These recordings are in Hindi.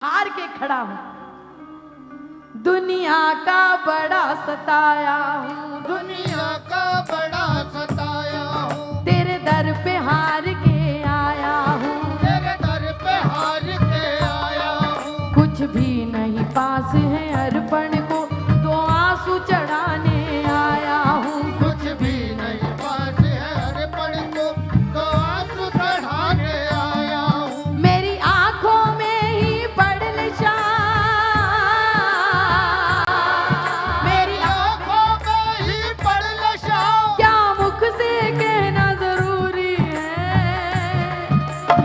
हार के खड़ा हूं। दुनिया का बड़ा सताया हूँ, दुनिया का बड़ा सताया हूँ, तेरे दर पे हार के आया हूँ, तेरे दर पे हार के आया हूँ। कुछ भी नहीं पास है अर्पण को, तो आंसू चढ़ाने आया हूँ। कुछ भी नहीं पास है अर्पण को, तो आंसू चढ़ाने आया हूँ। मेरी आंखों में ही पड़ निशा, मेरी आंखों में ही पड़ नशा, क्या मुख से कहना जरूरी है,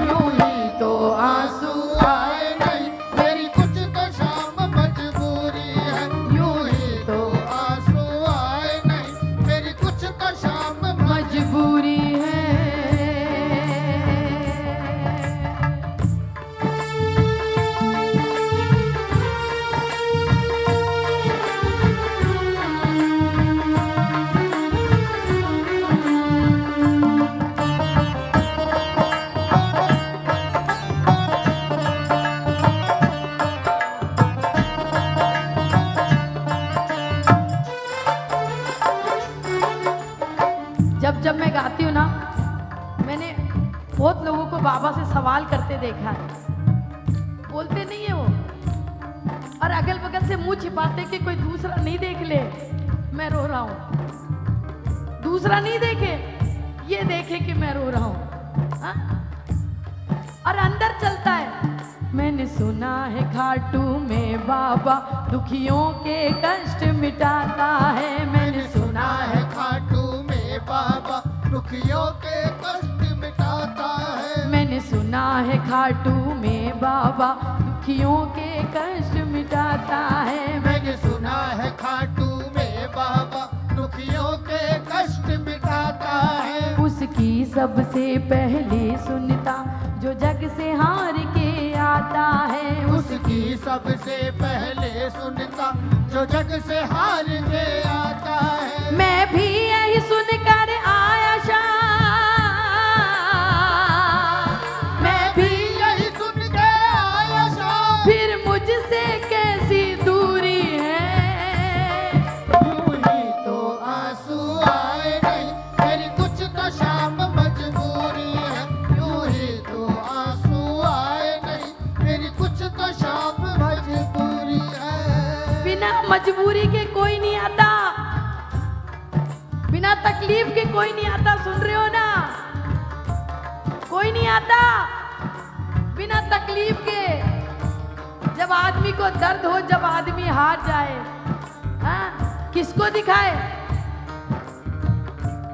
यूं ही तो आंसू आए नहीं, मेरी कुछ तो शाम मजबूरी है। यूं ही तो आंसू आए नहीं, मेरी कुछ तो शाम मजबूरी है। जब जब मैं गाती हूँ ना, मैंने बहुत लोगों को बाबा से सवाल करते देखा है, बोलते नहीं है वो, और अगल बगल से मुंह छिपाते कि कोई दूसरा नहीं देख ले मैं रो रहा हूँ, दूसरा नहीं देखे, ये देखे कि मैं रो रहा हूँ, हाँ? और अंदर चलता है। मैंने सुना है खाटू में बाबा दुखियों के कष्ट मिटाता है, मैंने सुना है खाटू में बाबा दुखियों के कष्ट मिटाता है। मैंने सुना है खाटू में बाबा दुखियों के कष्ट मिटाता है, मैंने सुना है खाटू में बाबा दुखियों के कष्ट मिटाता है। उसकी सबसे पहले सुनता जो जग से हार के आता है, उसकी सबसे पहले सुनता जो जग से हार के आता है। मैं भी यही सुनकर आया शाह, मैं भी यही सुन के आया शाह, फिर मुझसे कैसी दूरी है, यूं ही तो आंसू आए नहीं, मेरी कुछ तो शाम मजबूरी है। यूं ही तो आंसू आए नहीं, मेरी कुछ तो शाम मजबूरी है। बिना मजबूरी के कोई नहीं आता, बिना तकलीफ के कोई नहीं आता, सुन रहे हो ना, कोई नहीं आता बिना तकलीफ के। जब आदमी को दर्द हो, जब आदमी हार जाए, हाँ, किसको दिखाए?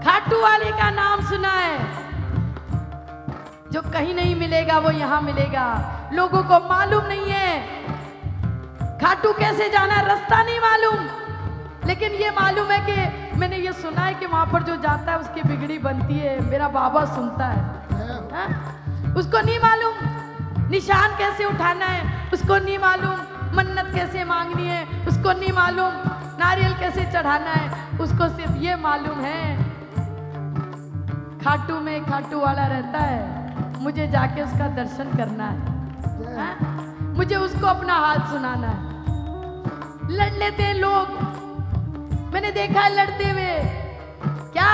खाटू वाले का नाम सुना है, जो कहीं नहीं मिलेगा वो यहाँ मिलेगा। लोगों को मालूम नहीं है खाटू कैसे जाना है, रास्ता नहीं मालूम, लेकिन ये मालूम है कि मैंने ये सुना है कि वहां पर जो जाता है उसकी बिगड़ी बनती है, मेरा बाबा सुनता है, हाँ? उसको नहीं मालूम निशान कैसे उठाना है, उसको नहीं मालूम मन्नत कैसे मांगनी है, उसको नहीं मालूम नारियल कैसे चढ़ाना है, उसको सिर्फ ये मालूम है खाटू में खाटू वाला रहता है, मुझे जाके उसका दर्शन करना है, हाँ? मुझे उसको अपना हाथ सुनाना है। लड़ लेते हैं लोग, मैंने देखा है लड़ते हुए, क्या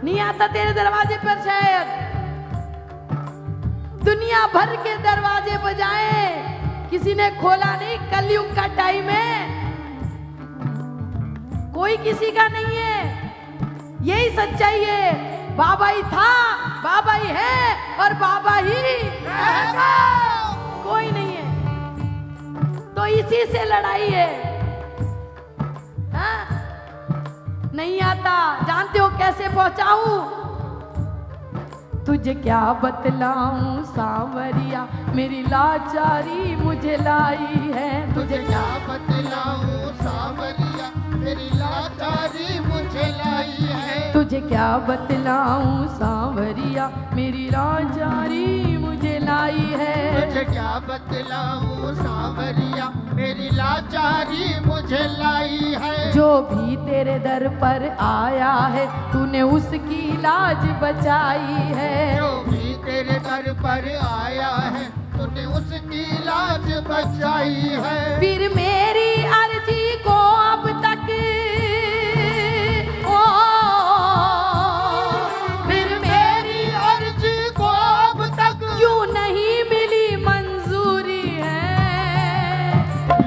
नहीं आता तेरे दरवाजे पर? शायद दुनिया भर के दरवाजे बजाए, किसी ने खोला नहीं, कलयुग का टाइम है, कोई किसी का नहीं है, यही सच्चाई है। बाबा ही था, बाबा ही है और बाबा ही रहेगा, कोई नहीं है, तो इसी से लड़ाई है, हाँ? नहीं आता, जानते हो कैसे पहुंचाऊं? तुझे क्या बतलाऊं सांवरिया, मेरी लाचारी मुझे लाई है, तुझे क्या बतलाऊं सांवरिया, मेरी लाचारी मुझे लाई है। तुझे क्या बतलाऊं सांवरिया, मेरी लाचारी मुझे लाई है। तुझे क्या बतलाऊं सांवरिया, मेरी लाचारी मुझे लाई है। जो भी तेरे दर पर आया है, तूने उसकी लाज बचाई है, जो भी तेरे दर पर आया है, तूने उसकी लाज बचाई है। फिर मेरी अर्जी को अब तक ओ फिर मेरी अर्जी को अब तक क्यों नहीं मिली मंजूरी है।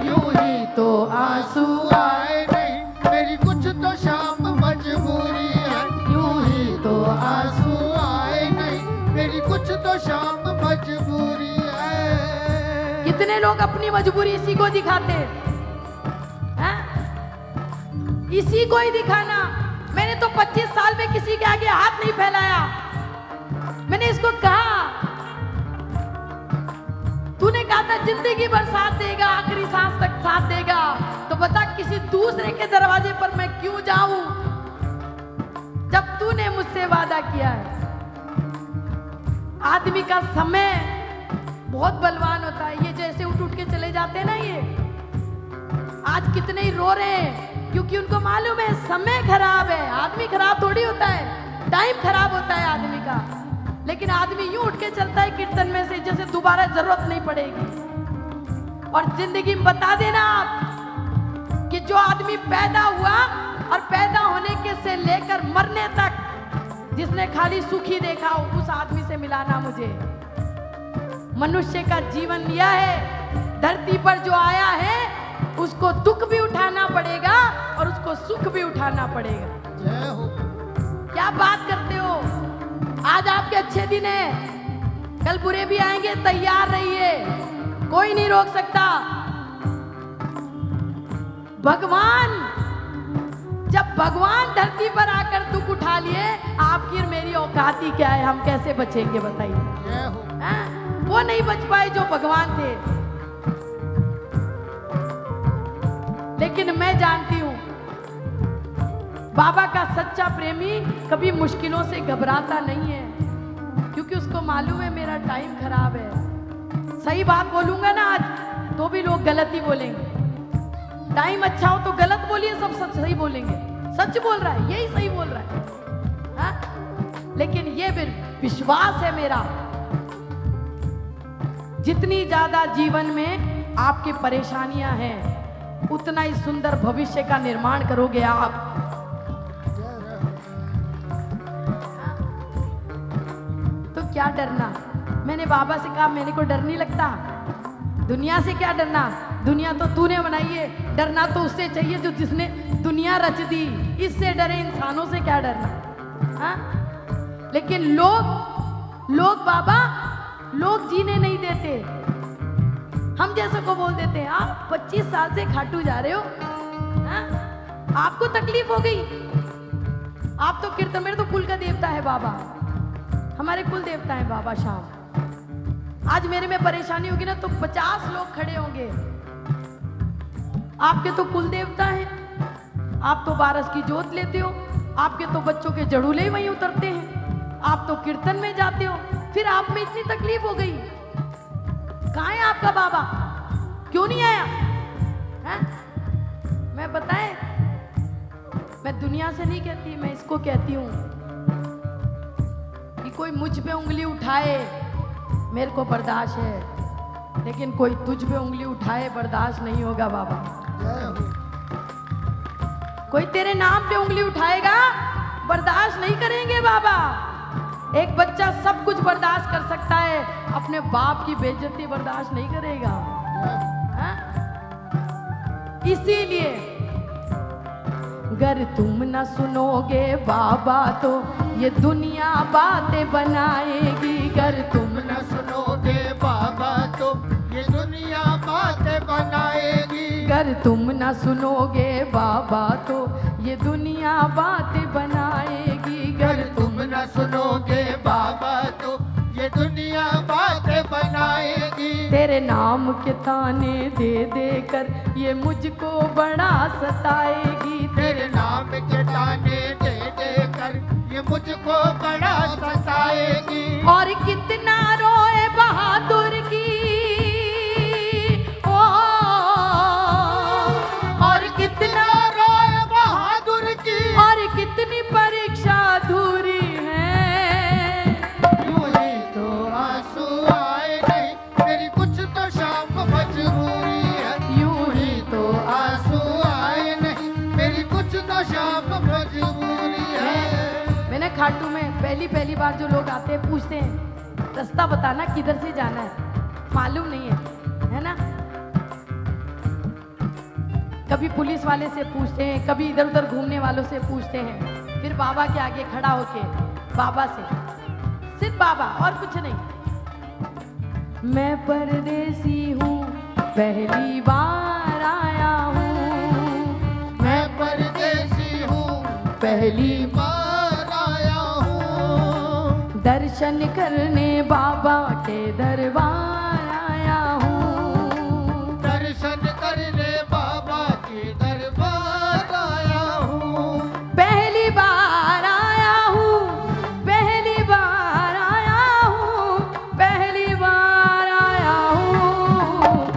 यूं ही तो आंसू आए नहीं, मेरी कुछ तो शाम मजबूरी है। यूं ही तो आंसू आए नहीं, मेरी कुछ तो शाम मजबूरी है। कितने लोग अपनी मजबूरी इसी को दिखाते हैं? इसी को ही दिखाना। मैंने तो 25 साल में किसी के आगे हाथ नहीं फैलाया। मैंने इसको कहा, तूने कहा था जिंदगी भर साथ देगा, आखिरी सांस तक साथ देगा, तो बता किसी दूसरे के दरवाजे पर मैं क्यों जाऊं जब तूने मुझसे वादा किया है। आदमी का समय बहुत बलवान होता है। ये जैसे उठ उठ के चले जाते हैं ना, ये आज कितने ही रो रहे हैं क्योंकि उनको मालूम है समय खराब है। आदमी खराब थोड़ी होता है, टाइम खराब होता है आदमी का। लेकिन आदमी यूं उठ के चलता है कीर्तन में से जैसे दोबारा जरूरत नहीं पड़ेगी। और जिंदगी में बता देना आप कि जो आदमी पैदा हुआ और पैदा होने के से लेकर मरने तक जिसने खाली सुख ही देखा हो, उस आदमी से मिलाना मुझे। मनुष्य का जीवन यह है, धरती पर जो आया है उसको दुख भी उठाना पड़ेगा और उसको सुख भी उठाना पड़ेगा। जय हो। क्या बात करते हो? आज आपके अच्छे दिन है, कल बुरे भी आएंगे, तैयार रहिए, कोई नहीं रोक सकता। भगवान, जब भगवान धरती पर आकर दुख उठा लिए, आपकी और मेरी औकात ही क्या है? हम कैसे बचेंगे बताइए? जय हो। वो नहीं बच पाए जो भगवान थे। लेकिन मैं जानती हूं बाबा का सच्चा प्रेमी कभी मुश्किलों से घबराता नहीं है, क्योंकि उसको मालूम है मेरा टाइम खराब है। सही बात बोलूंगा ना आज तो भी लोग गलत ही बोलेंगे। टाइम अच्छा हो तो गलत बोलिए, सब सच सही बोलेंगे। सच बोल रहा है, यही सही बोल रहा है, हा? लेकिन ये भी विश्वास है मेरा, जितनी ज्यादा जीवन में आपकी परेशानियां हैं उतना ही सुंदर भविष्य का निर्माण करोगे आप। तो क्या डरना? मैंने बाबा से कहा मेरे को डर नहीं लगता, दुनिया से क्या डरना, दुनिया तो तूने बनाई है, डरना तो उससे चाहिए जो जिसने दुनिया रच दी। इससे डरे, इंसानों से क्या डरना, हा? लेकिन लोग बाबा लोग जीने नहीं देते। हम जैसे को बोल देते हैं आप 25 साल से खाटू जा रहे हो, हा? आपको तकलीफ हो गई, आप तो कीर्तन, मेरे तो कुल का देवता है बाबा, हमारे कुल देवता है बाबा श्याम। आज मेरे में परेशानी होगी ना तो 50 लोग खड़े होंगे। आपके तो कुल देवता है, आप तो बारस की जोत लेते हो, आपके तो बच्चों के जड़ूले वहीं उतरते हैं, आप तो कीर्तन में जाते हो, फिर आप में इतनी तकलीफ हो गई। कहाँ है आपका बाबा? क्यों नहीं आया? है? मैं बताएं, मैं दुनिया से नहीं कहती, मैं इसको कहती हूं कि कोई मुझ पे उंगली उठाए मेरे को बर्दाश्त है, लेकिन कोई तुझ पे उंगली उठाए बर्दाश्त नहीं होगा बाबा। जय हो। कोई तेरे नाम पे उंगली उठाएगा बर्दाश्त नहीं करेंगे बाबा। एक बच्चा सब कुछ बर्दाश्त कर सकता है, अपने बाप की बेइज्जती बर्दाश्त नहीं करेगा। हाँ? इसीलिए अगर तुम न सुनोगे बाबा तो ये दुनिया बातें बनाएगी। अगर तुम न सुनोगे बाबा तो ये दुनिया बातें बनाएगी। अगर तुम न सुनोगे बाबा तो ये दुनिया बातें बनाएगी। अगर तुम न सुनोगे बाबा तो ये दुनिया बातें बनाएगी। तेरे नाम के ताने दे दे कर ये मुझको बड़ा सताएगी। तेरे नाम के ताने दे दे कर ये मुझको बड़ा सताएगी। और कितना रोए बहादुर की ओ, और कितना रोए बहादुर की, और कितनी परीक्षा अधूरी है। यूं ही तो आंसू आए नहीं, मेरी खाटू में पहली पहली बार जो लोग आते हैं पूछते हैं रास्ता बताना किधर से जाना है, मालूम नहीं है ना। कभी पुलिस वाले से पूछते हैं, कभी इधर उधर घूमने वालों से पूछते हैं, फिर बाबा के आगे खड़ा होके बाबा से, सिर्फ बाबा और कुछ नहीं। मैं परदेसी हूँ पहली बार आया हूँ, मैं परदेसी हूँ पहली बार आया हूँ, दर्शन करने बाबा के दरबार आया हूँ, दर्शन करने बाबा के दरबार आया हूँ, पहली बार आया हूँ, पहली बार आया हूँ, पहली बार आया हूँ।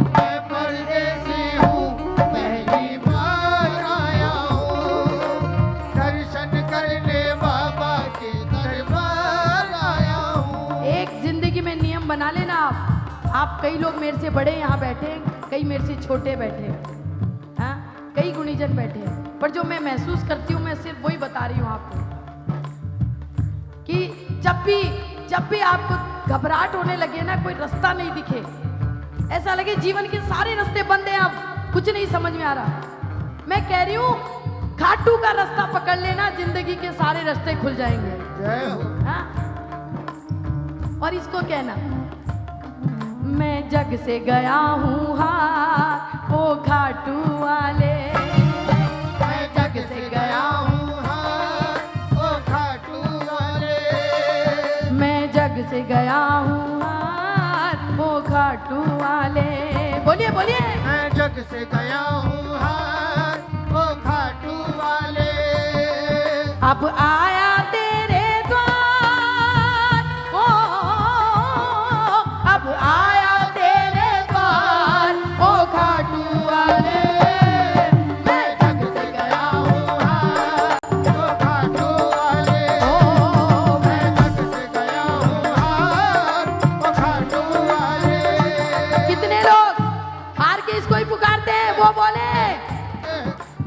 मैं परदेसी हूँ पहली बार आया हूँ, दर्शन करने बाबा के दरबार आया हूँ। एक जिंदगी में नियम बना लेना आप कई लोग मेरे से बड़े यहाँ बैठे हैं, कई मेरे से छोटे बैठे हैं, हाँ, कई गुणीजन बैठे हैं, पर जो मैं महसूस करती हूँ मैं सिर्फ वही बता रही हूँ आपको कि जब भी आपको घबराहट होने लगे ना, कोई रास्ता नहीं दिखे, ऐसा लगे जीवन के सारे रास्ते बंद हैं, अब कुछ नहीं समझ में आ रहा, मैं कह रही हूँ खाटू का रास्ता पकड़ लेना, जिंदगी के सारे रास्ते खुल जाएंगे। जय हो। हाँ? और इसको कहना मैं जग से गया हूँ हार ओ खाटू वाले, मैं जग से गया हूँ हार ओ खाटू वाले, मैं जग से गया हूँ हार ओ खाटू वाले। बोलिए बोलिए। मैं जग से गया हूँ हार ओ खाटू वाले, अब आया तेरे द्वार ओ, अब आया तेरे द्वार ओ खाटू वाले, मैं जग से गया हूँ हार ओ खाटू वाले, ओ, मैं जग से गया हूँ हार ओ खाटू वाले। कितने लोग हार के इसको ही पुकारते हैं, वो बोले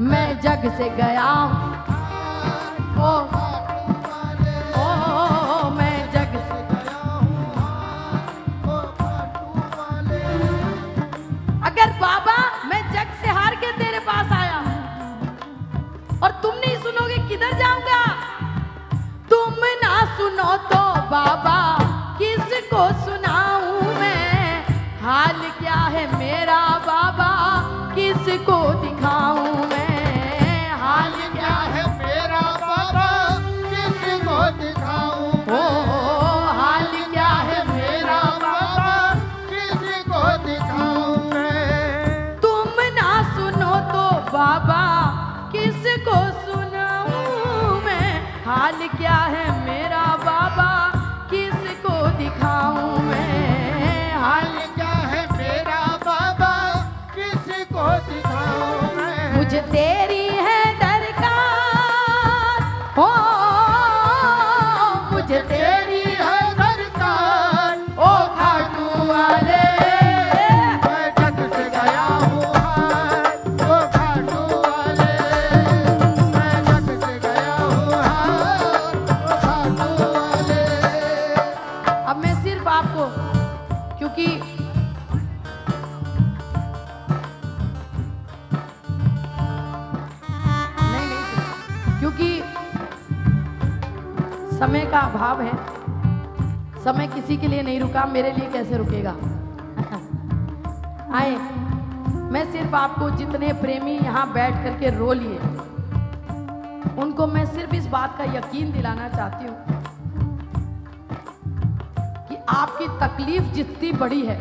मैं जग से गया हूँ ओ, ओ, मैं जग से। अगर बाबा मैं जग से हार के तेरे पास आया हूं और तुम नहीं सुनोगे किधर जाऊंगा, तुम ना सुनो तो बाबा किसको सुनाऊं मैं, हाल क्या है मेरा बाबा किसको दिखाऊं मैं, हाल क्या है मेरा बाबा किसको दिखाऊं ओ, हाल क्या है मेरा बाबा किसको दिखाऊं मैं। तुम ना सुनो तो बाबा किसको सुनाऊं मैं, हाल क्या है मेरा बाबा किसको दिखाऊं मैं, हाल हाल क्या है मेरा बाबा किसको दिखाऊं मैं। मुझे तेरी है दरकार हो, मुझे तेरी है दरकार ओ खाटू वाले, मैं जग से गया हूँ हार ओ खाटू वाले, मैं जग से गया हूँ हार ओ खाटू वाले। अब मैं सिर्फ आपको क्योंकि नहीं क्योंकि समय का अभाव है, समय किसी के लिए नहीं रुका, मेरे लिए कैसे रुकेगा। आए, मैं सिर्फ आपको जितने प्रेमी यहाँ बैठ करके रो लिए उनको मैं सिर्फ इस बात का यकीन दिलाना चाहती हूँ कि आपकी तकलीफ जितनी बड़ी है,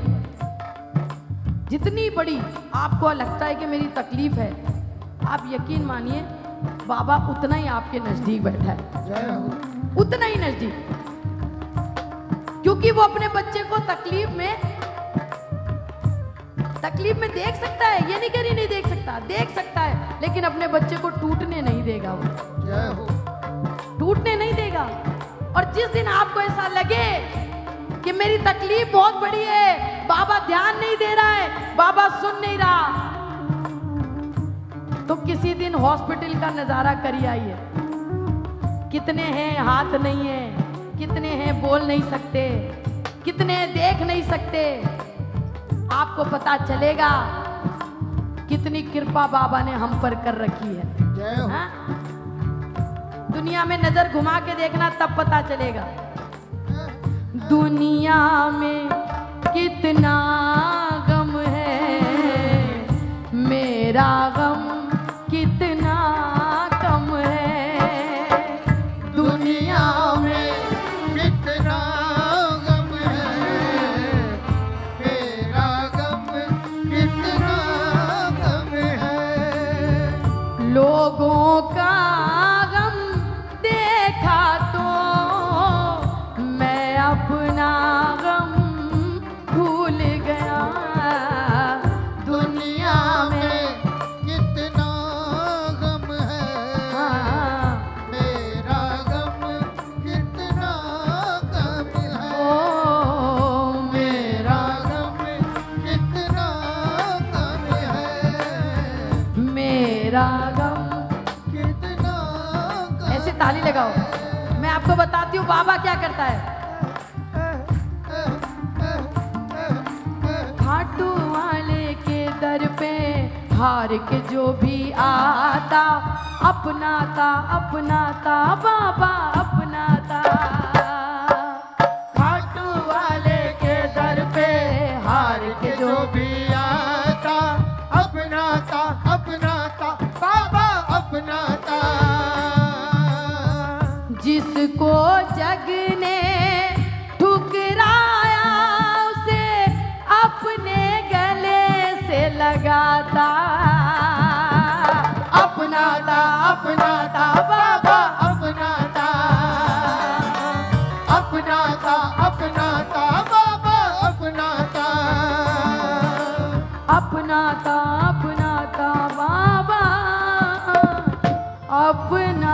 जितनी बड़ी आपको लगता है कि मेरी तकलीफ है, आप यकीन मानिए बाबा उतना ही आपके नजदीक बैठा है, जय हो। उतना ही नजदीक, क्योंकि वो अपने बच्चे को तकलीफ में देख सकता है, ये नहीं कह रही नहीं देख सकता, देख सकता है, लेकिन अपने बच्चे को टूटने नहीं देगा, वो जय हो। टूटने नहीं देगा। और जिस दिन आपको ऐसा लगे कि मेरी तकलीफ बहुत बड़ी है, बाबा ध्यान नहीं दे रहा है, बाबा सुन नहीं रहा, तो किसी दिन हॉस्पिटल का नजारा करिए आइए, कितने हैं हाथ नहीं है, कितने हैं बोल नहीं सकते, कितने देख नहीं सकते। आपको पता चलेगा कितनी कृपा बाबा ने हम पर कर रखी है। जय हो। हाँ? दुनिया में नजर घुमा के देखना, तब पता चलेगा दुनिया में कितना गम है, मेरा गम कितना कम है। दुनिया में कितना गम है, मेरा गम कितना गम है। लोगों का गम देखा तो मैं अपना गम भूल गया। दुनिया में कितना गम है, हाँ, मेरा गम कितना गम है। ओ मेरा गम कितना गम है, मेरा गम। कितना गम ऐसे ताली लगाओ। मैं आपको बताती हूँ बाबा क्या करता है। खाटू वाले के दर पे हार के जो भी आता, अपनाता अपनाता बाबा अपनाता। खाटू वाले के दर पे हार के जो भी आता, अपनाता अपनाता बाबा अपनाता। जिसको जग ने ठुकराया उसे अपने गले से लगाता, अपनाता अपनाता बाबा अपनाता अपनाता अपनाता बाबा अपनाता। अपनाता अपनाता बाबा अपना